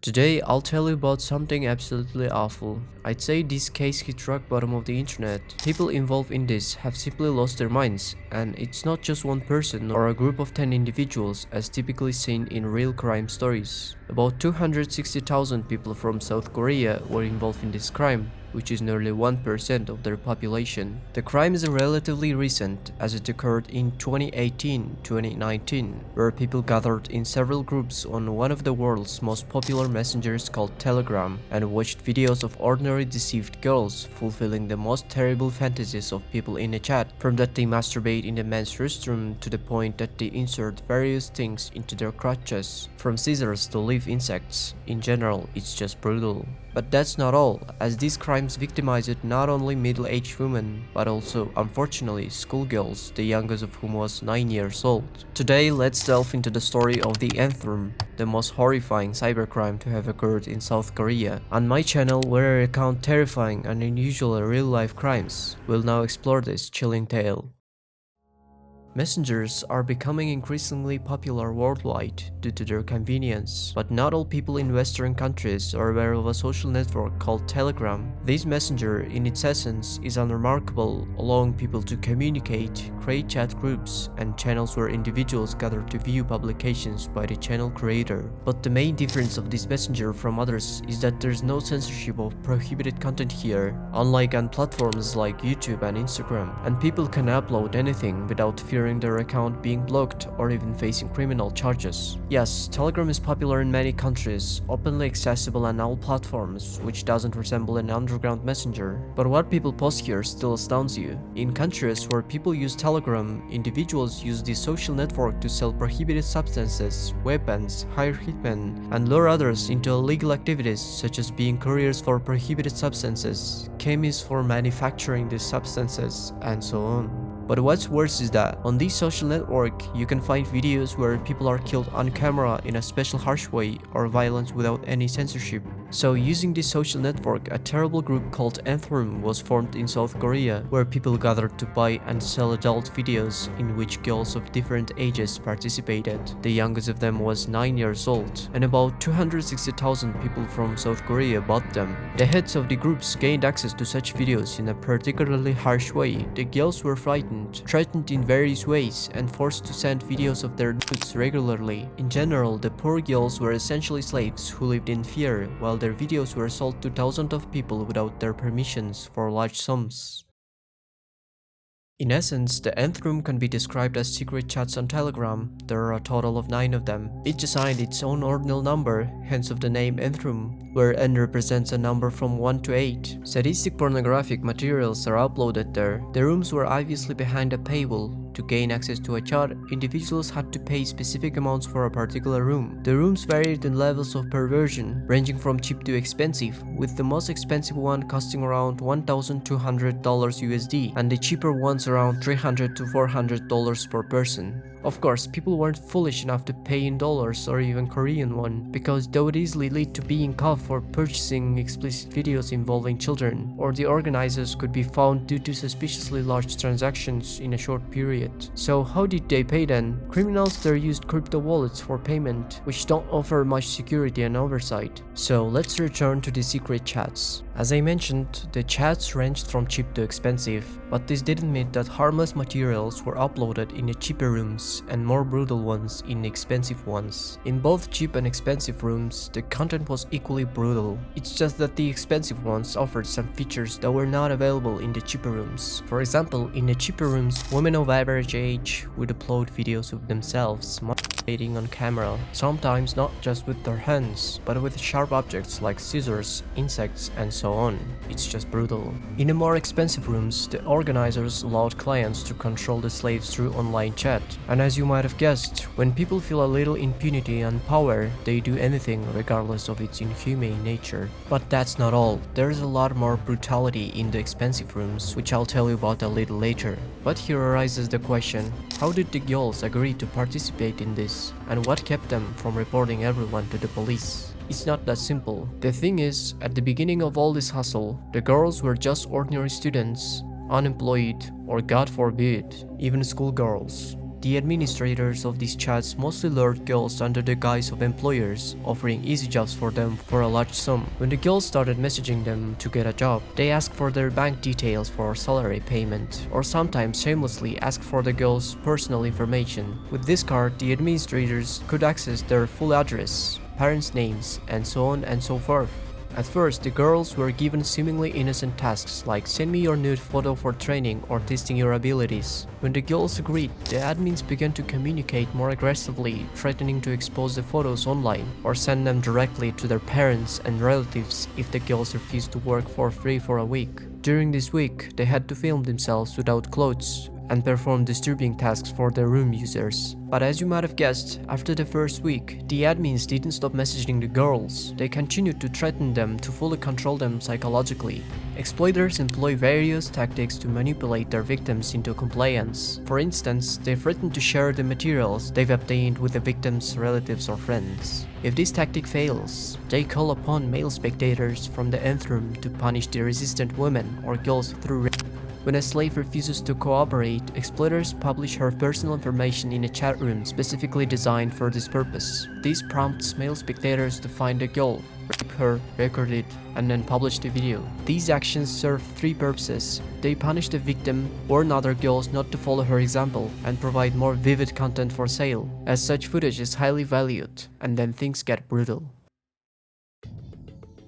Today I'll tell you about something absolutely awful. I'd say this case hit rock bottom of the internet. People involved in this have simply lost their minds, and it's not just one person or a group of 10 individuals as typically seen in real crime stories. About 260,000 people from South Korea were involved in this crime, which is nearly 1% of their population. The crime is relatively recent, as it occurred in 2018-2019, where people gathered in several groups on one of the world's most popular messengers called Telegram and watched videos of ordinary deceived girls fulfilling the most terrible fantasies of people in a chat, from that they masturbate in the men's restroom to the point that they insert various things into their crotches, from scissors to live insects. In general, it's just brutal. But that's not all, as these crimes victimized not only middle-aged women, but also, unfortunately, schoolgirls, the youngest of whom was 9 years old. Today, let's delve into the story of the Nth Room, the most horrifying cybercrime to have occurred in South Korea. On my channel, where I recount terrifying and unusual real-life crimes, we'll now explore this chilling tale. Messengers are becoming increasingly popular worldwide due to their convenience, but not all people in Western countries are aware of a social network called Telegram. This messenger, in its essence, is unremarkable, allowing people to communicate, create chat groups, and channels where individuals gather to view publications by the channel creator. But the main difference of this messenger from others is that there's no censorship of prohibited content here, unlike on platforms like YouTube and Instagram, and people can upload anything without fearing their account being blocked or even facing criminal charges. Yes, Telegram is popular in many countries, openly accessible on all platforms, which doesn't resemble an underground messenger. But what people post here still astounds you. In countries where people use Telegram, individuals use this social network to sell prohibited substances, weapons, hire hitmen, and lure others into illegal activities such as being couriers for prohibited substances, chemists for manufacturing these substances, and so on. But what's worse is that on this social network, you can find videos where people are killed on camera in a special harsh way or violence without any censorship. So using this social network, a terrible group called Nth Room was formed in South Korea, where people gathered to buy and sell adult videos in which girls of different ages participated. The youngest of them was 9 years old, and about 260,000 people from South Korea bought them. The heads of the groups gained access to such videos in a particularly harsh way. The girls were frightened, threatened in various ways, and forced to send videos of their nudes regularly. In general, the poor girls were essentially slaves who lived in fear, while their videos were sold to thousands of people without their permissions for large sums. In essence, the Nth Room can be described as secret chats on Telegram. There are a total of 9 of them, each assigned its own ordinal number, hence of the name Nth Room, where N represents a number from 1 to 8. Sadistic pornographic materials are uploaded there. The rooms were obviously behind a paywall. To gain access to a chat, individuals had to pay specific amounts for a particular room. The rooms varied in levels of perversion, ranging from cheap to expensive, with the most expensive one costing around $1,200 USD, and the cheaper ones around $300 to $400 per person. Of course, people weren't foolish enough to pay in dollars or even Korean won, because that would easily lead to being caught for purchasing explicit videos involving children, or the organizers could be found due to suspiciously large transactions in a short period. So how did they pay then? Criminals there used crypto wallets for payment, which don't offer much security and oversight. So let's return to the secret chats. As I mentioned, the chats ranged from cheap to expensive, but this didn't mean that harmless materials were uploaded in the cheaper rooms and more brutal ones in expensive ones. In both cheap and expensive rooms, the content was equally brutal. It's just that the expensive ones offered some features that were not available in the cheaper rooms. For example, in the cheaper rooms, women of average age would upload videos of themselves masturbating on camera, sometimes not just with their hands, but with sharp objects like scissors, insects, and so on. It's just brutal. In the more expensive rooms, the organizers allowed clients to control the slaves through online chat. And as you might have guessed, when people feel a little impunity and power, they do anything regardless of its inhumane nature. But that's not all. There's a lot more brutality in the expensive rooms, which I'll tell you about a little later. But here arises the question, how did the girls agree to participate in this? And what kept them from reporting everyone to the police? It's not that simple. The thing is, at the beginning of all this hustle, the girls were just ordinary students, unemployed, or God forbid, even schoolgirls. the administrators of these chats mostly lured girls under the guise of employers, offering easy jobs for them for a large sum. When the girls started messaging them to get a job, they asked for their bank details for salary payment, or sometimes shamelessly asked for the girls' personal information. With this card, the administrators could access their full address, parents' names, and so on and so forth. At first, the girls were given seemingly innocent tasks like send me your nude photo for training or testing your abilities. When the girls agreed, the admins began to communicate more aggressively, threatening to expose the photos online or send them directly to their parents and relatives if the girls refused to work for free for a week. During this week, they had to film themselves without clothes and perform disturbing tasks for their room users. But as you might have guessed, after the first week, the admins didn't stop messaging the girls. They continued to threaten them to fully control them psychologically. Exploiters employ various tactics to manipulate their victims into compliance. For instance, they threaten to share the materials they've obtained with the victims' relatives or friends. If this tactic fails, they call upon male spectators from the Nth Room to punish the resistant women or girls through rape. When a slave refuses to cooperate, exploiters publish her personal information in a chat room specifically designed for this purpose. This prompts male spectators to find the girl, rape her, record it, and then publish the video. These actions serve three purposes. They punish the victim, warn other girls not to follow her example, and provide more vivid content for sale, as such footage is highly valued, and then things get brutal.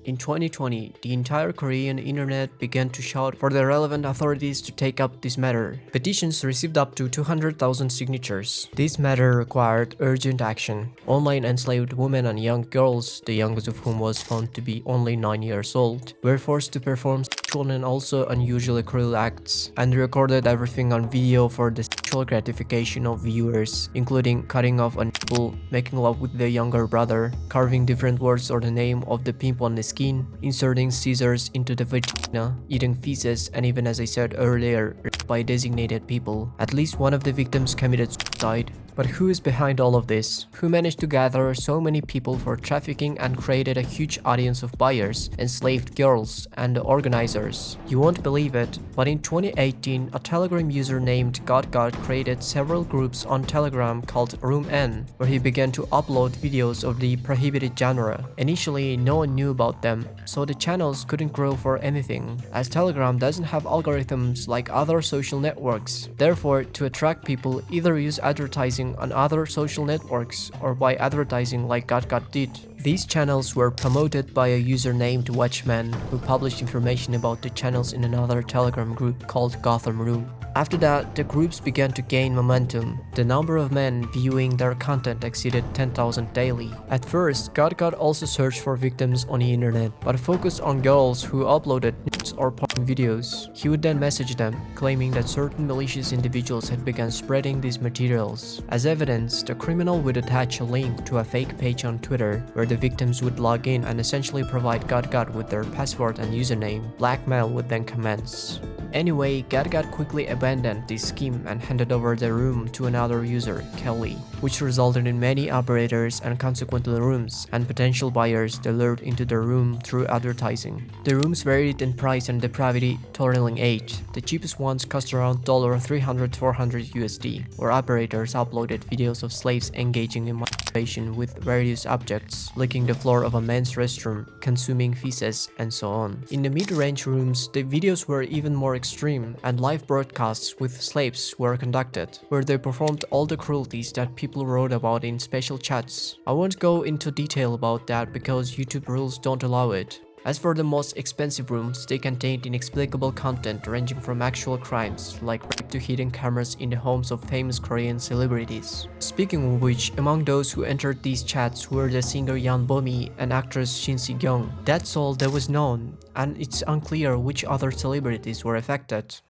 In 2020, the entire Korean internet began to shout for the relevant authorities to take up this matter. Petitions received up to 200,000 signatures. This matter required urgent action. Online enslaved women and young girls, the youngest of whom was found to be only 9 years old, were forced to perform sexual and also unusually cruel acts, and recorded everything on video for the sexual gratification of viewers, including cutting off a nipple, making love with the younger brother, carving different words or the name of the pimp on the skin, inserting scissors into the vagina, eating feces, and even, as I said earlier, raped by designated people. At least one of the victims committed suicide. But who is behind all of this? Who managed to gather so many people for trafficking and created a huge audience of buyers, enslaved girls, and organizers? You won't believe it, but in 2018, a Telegram user named GodGod created several groups on Telegram called Room N, where he began to upload videos of the prohibited genre. Initially, no one knew about them, so the channels couldn't grow for anything, as Telegram doesn't have algorithms like other social networks. Therefore, to attract people, either use advertising on other social networks or by advertising like GodGod did. These channels were promoted by a user named Watchman, who published information about the channels in another Telegram group called Gotham Room. After that, the groups began to gain momentum. The number of men viewing their content exceeded 10,000 daily. At first, GodGod also searched for victims on the internet, but focused on girls who uploaded nudes or porn videos. He would then message them, claiming that certain malicious individuals had begun spreading these materials. As evidence, the criminal would attach a link to a fake page on Twitter, where the victims would log in and essentially provide GodGod with their password and username. Blackmail would then commence. Anyway, GodGod quickly abandoned this scheme and handed over the room to another user, Kelly, which resulted in many operators and consequently rooms and potential buyers that lured into the room through advertising. The rooms varied in price and depravity, totaling 8. The cheapest ones cost around $300-400 USD, where operators uploaded videos of slaves engaging in masturbation with various objects, licking the floor of a men's restroom, consuming feces, and so on. In the mid-range rooms, the videos were even more extreme, and live broadcasts with slaves were conducted, where they performed all the cruelties that people wrote about in special chats. I won't go into detail about that because YouTube rules don't allow it. As for the most expensive rooms, they contained inexplicable content ranging from actual crimes, like rape to hidden cameras in the homes of famous Korean celebrities. Speaking of which, among those who entered these chats were the singer Yeon Bomi and actress Shin Si-kyung. That's all that was known, and it's unclear which other celebrities were affected.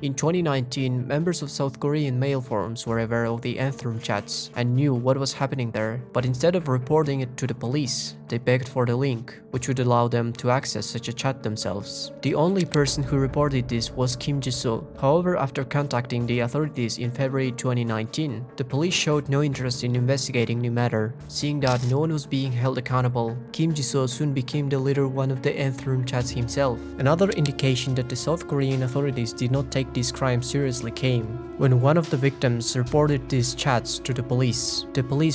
In 2019, members of South Korean male forums were aware of the Nth Room chats and knew what was happening there, but instead of reporting it to the police, they begged for the link, which would allow them to access such a chat themselves. The only person who reported this was Kim Ji-soo. However, after contacting the authorities in February 2019, the police showed no interest in investigating the matter. Seeing that no one was being held accountable, Kim Ji-soo soon became the leader of one of the Nth Room chats himself. Another indication that the South Korean authorities did not take this crime seriously came When one of the victims reported these chats to the police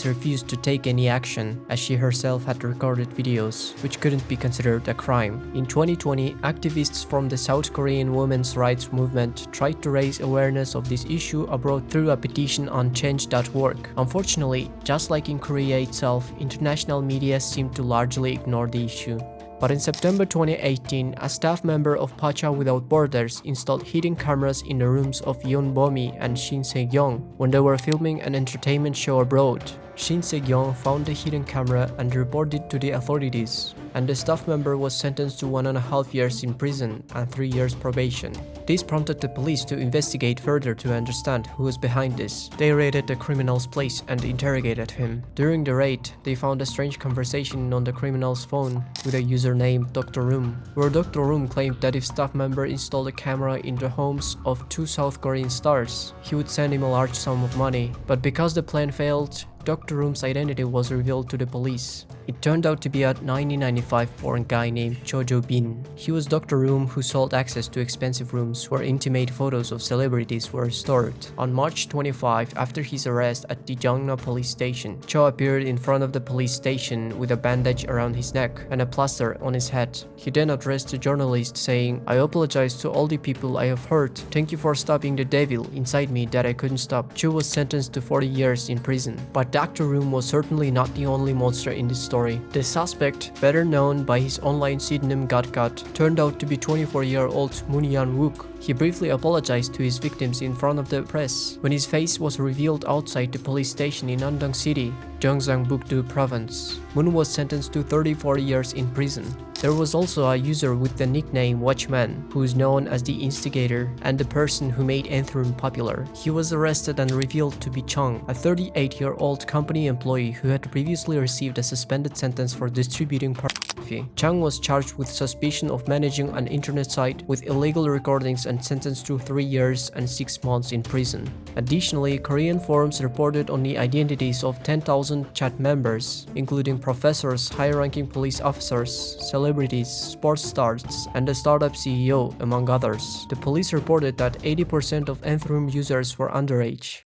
refused to take any action as she herself had recorded videos which couldn't be considered a crime. In 2020, activists from the South Korean women's rights movement tried to raise awareness of this issue abroad through a petition on change.org. Unfortunately, just like in Korea itself, international media seemed to largely ignore the issue. But in September 2018, a staff member of Pacha Without Borders installed hidden cameras in the rooms of Yoon Bomi and Shin Se-kyung when they were filming an entertainment show abroad. Shin Se-kyung found the hidden camera and reported it to the authorities, and the staff member was sentenced to 1.5 years in prison and 3 years probation. This prompted the police to investigate further to understand who was behind this. They raided the criminal's place and interrogated him. During the raid, they found a strange conversation on the criminal's phone with a user named Dr. Room, where Dr. Room claimed that if staff member installed a camera in the homes of 2 South Korean stars, he would send him a large sum of money. But because the plan failed, Dr. Room's identity was revealed to the police. It turned out to be a 1995-born guy named Cho Jo-bin. He was Dr. Room who sold access to expensive rooms where intimate photos of celebrities were stored. On March 25, after his arrest at the Jongno police station, Cho appeared in front of the police station with a bandage around his neck and a plaster on his head. He then addressed the journalist saying, "I apologize to all the people I have hurt. Thank you for stopping the devil inside me that I couldn't stop." Cho was sentenced to 40 years in prison. But Dr. Room was certainly not the only monster in this story. The suspect, better known by his online pseudonym Gatgat, turned out to be 24-year-old Moon Yan-wook. He briefly apologized to his victims in front of the press when his face was revealed outside the police station in Andong City, Gyeongsangbuk-do Province. Moon was sentenced to 34 years in prison. There was also a user with the nickname Watchman, who is known as the instigator and the person who made Nth Room popular. He was arrested and revealed to be Chung, a 38-year-old company employee who had previously received a suspended sentence for distributing pornography. Chung was charged with suspicion of managing an internet site with illegal recordings and sentenced to 3 years and 6 months in prison. Additionally, Korean forums reported on the identities of 10,000 chat members, including professors, high-ranking police officers, celebrities, sports stars, and the startup CEO, among others. The police reported that 80% of Nth Room users were underage.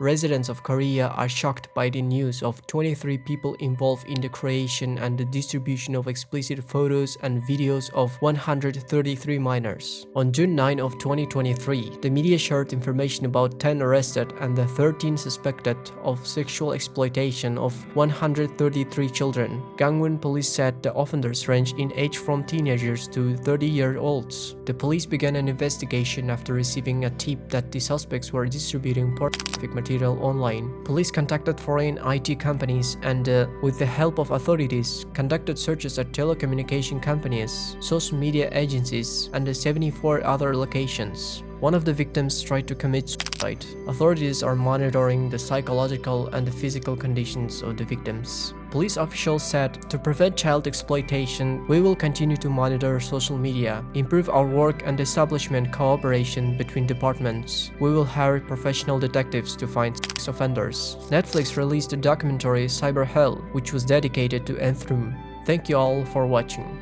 Residents of Korea are shocked by the news of 23 people involved in the creation and the distribution of explicit photos and videos of 133 minors. On June 9 of 2023, the media shared information about 10 arrested and the 13 suspected of sexual exploitation of 133 children. Gangwon police said the offenders range in age from teenagers to 30-year-olds. The police began an investigation after receiving a tip that the suspects were distributing pornographic material online. Police contacted foreign IT companies and, with the help of authorities, conducted searches at telecommunication companies, social media agencies, and 74 other locations. One of the victims tried to commit suicide. Authorities are monitoring the psychological and the physical conditions of the victims. Police officials said, "To prevent child exploitation, we will continue to monitor social media, improve our work and establishment cooperation between departments. We will hire professional detectives to find sex offenders." Netflix released the documentary Cyber Hell, which was dedicated to Nth Room. Thank you all for watching.